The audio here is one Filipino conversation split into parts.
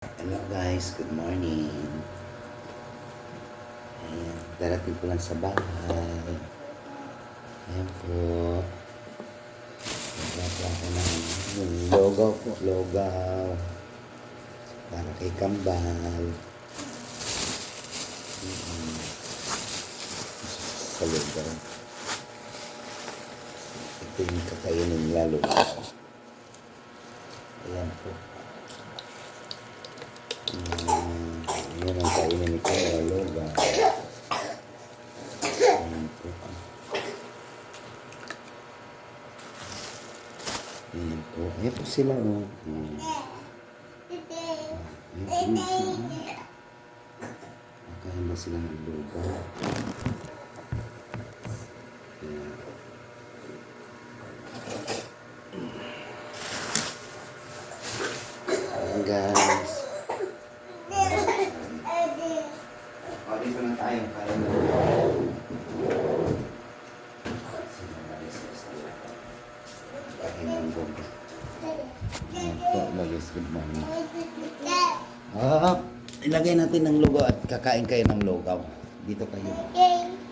Hello guys, good morning. Ayan, darating ko lang sa bahay. Ayan po. Naglapa ako ng yung logaw po, logaw. Para kay Kambal. Sa logaw. Ito yung kakainin nila logaw. Ayan po. Yun ang kainin ni Kambal, logaw. Ayan po. Ayan po. Ayan po sila, oh. Ayan po sila. Nakain na sila ng lugaw. Ayan. Ayan guys. O, dito na tayo. Kain na lugaw. Kain ng lugaw. Ayan po, lagis. Good morning. Ilagay natin ng lugaw at kakain kayo ng lugaw. Dito kayo.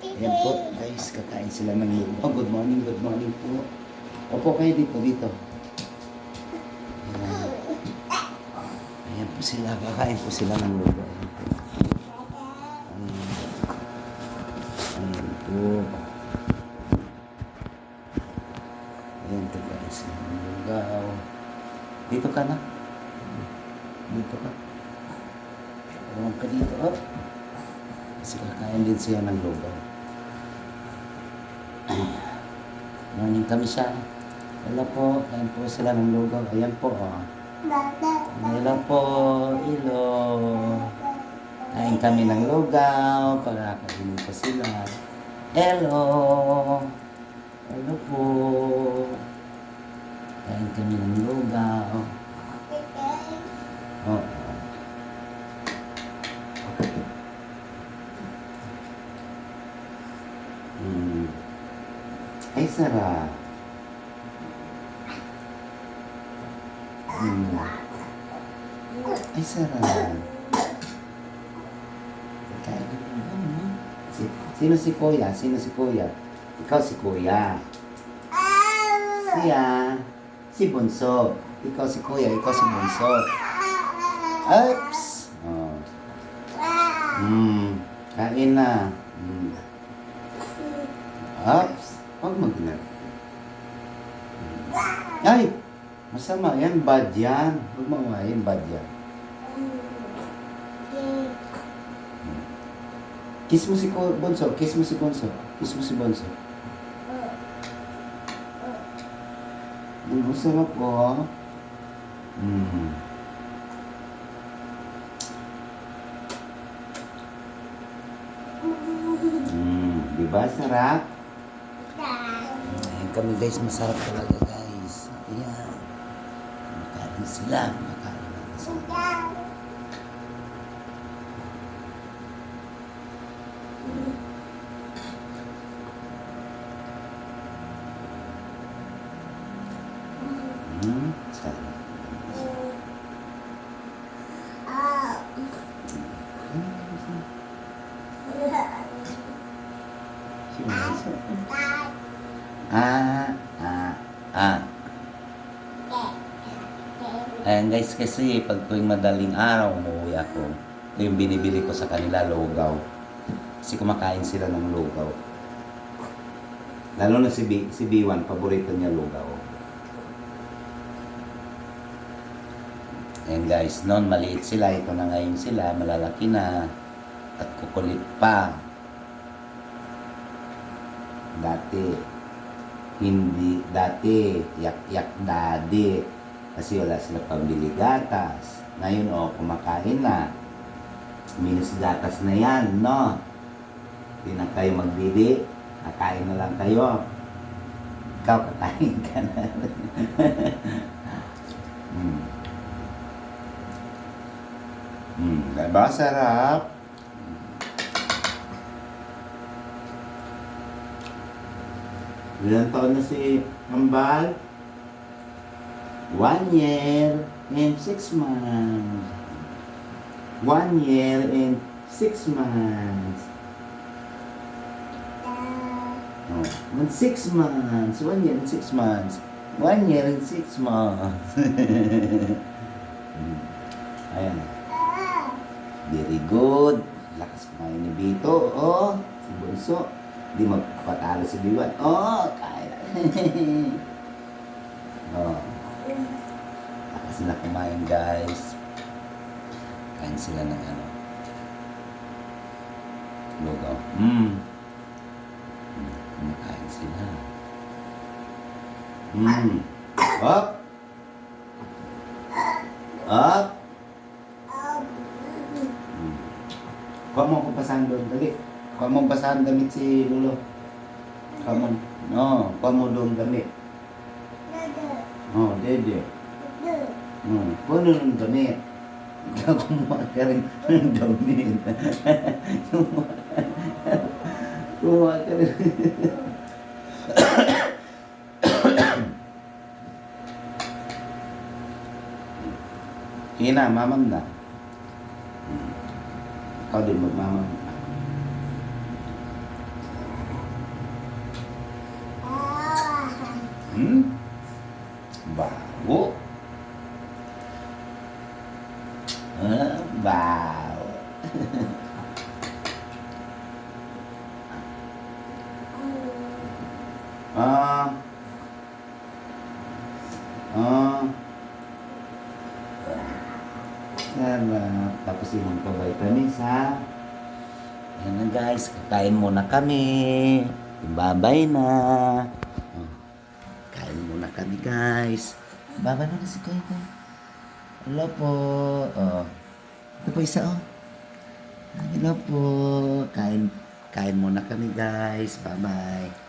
Ayan po, guys, kakain sila ng lugaw. Good morning po. Opo kayo dito. Ayan. Ayan po sila, kakain po sila ng lugaw. Ayan po. Ayan po, kakain sila ng lugaw. Dito ka na. Dito ka. Huwag ka dito, oh. Kasi kakain din siya ng lugaw. Morning kami siya. Hello po, kain po sila ng lugaw. Ayan po, oh. Hello po, hello. Kain kami ng lugaw. Pagkakainin po sila. Hello. Hello po. Kain kami ng lugaw. Oh. Ay, sarap. Ay, sarap. Sino si Kuya? Ikaw si Kuya. Siya. Si Bunso. Ikaw si Kuya. Ikaw si Bunso. Oops. Oh. Kain na. Oops. Huwag mag-ingat. Ay! Masama yan. Bad yan. Huwag mawain. Bad yan. Kiss mo si Bonso. Kiss mo si Bonso. Ang sarap po. Diba sarap? Ayan kami guys, masarap talaga guys. Ayan. Makain sila. Sarap. Ayan guys, kasi pag tuwing madaling araw umuwi ako, ito yung binibili ko sa kanila, lugaw. Kasi kumakain sila ng lugaw. Lalo na si B1, paborito niya lugaw. Ayan guys, noon maliit sila, ito na ngayon sila, malalaki na, at kukulit pa. Dati, yak daddy. Kasi wala sila pambili gatas. Ngayon, kumakain na. Minus gatas na yan, no? Hindi na kayo magbili. Kakain na lang kayo. Ikaw, kakain ka na. Diba sarap? Ilang taon na si Kambal? 1 year and 6 months. 1 year and 6 months. Oh, 6 months. 1 year and 6 months. 1 year and 6 months. Ayan. Very good. Lakas kumain ni Bito. Oh, si Bunso. Di magpatalo si Biwan. Oh, kaya. Oh. Lakas sila kumain, guys. Kain sila ng ano. Lugaw. Kumakain sila. Up. Up. Kuha mo ako basahan doon. Dali. Kuha mo basahan damit si Lolo. Kuha mo. No, kuha mo doon damit. Oh, dede. Kuha mo doon damit. Kumuha ka rin ng damit. Kumuha ka rin. Hina, mamam na. Ikaw din magmamam na. Bawo. Bawo. Sarap. Tapos yung pa-vitamins, ha? Ayan na, guys. Kakain muna kami. Babay na. Kain muna kami, guys. Babay na si Kuya. Hello po. Oh. Ito po isa, oh. Hello po. Kain muna kami, guys. Bye-bye.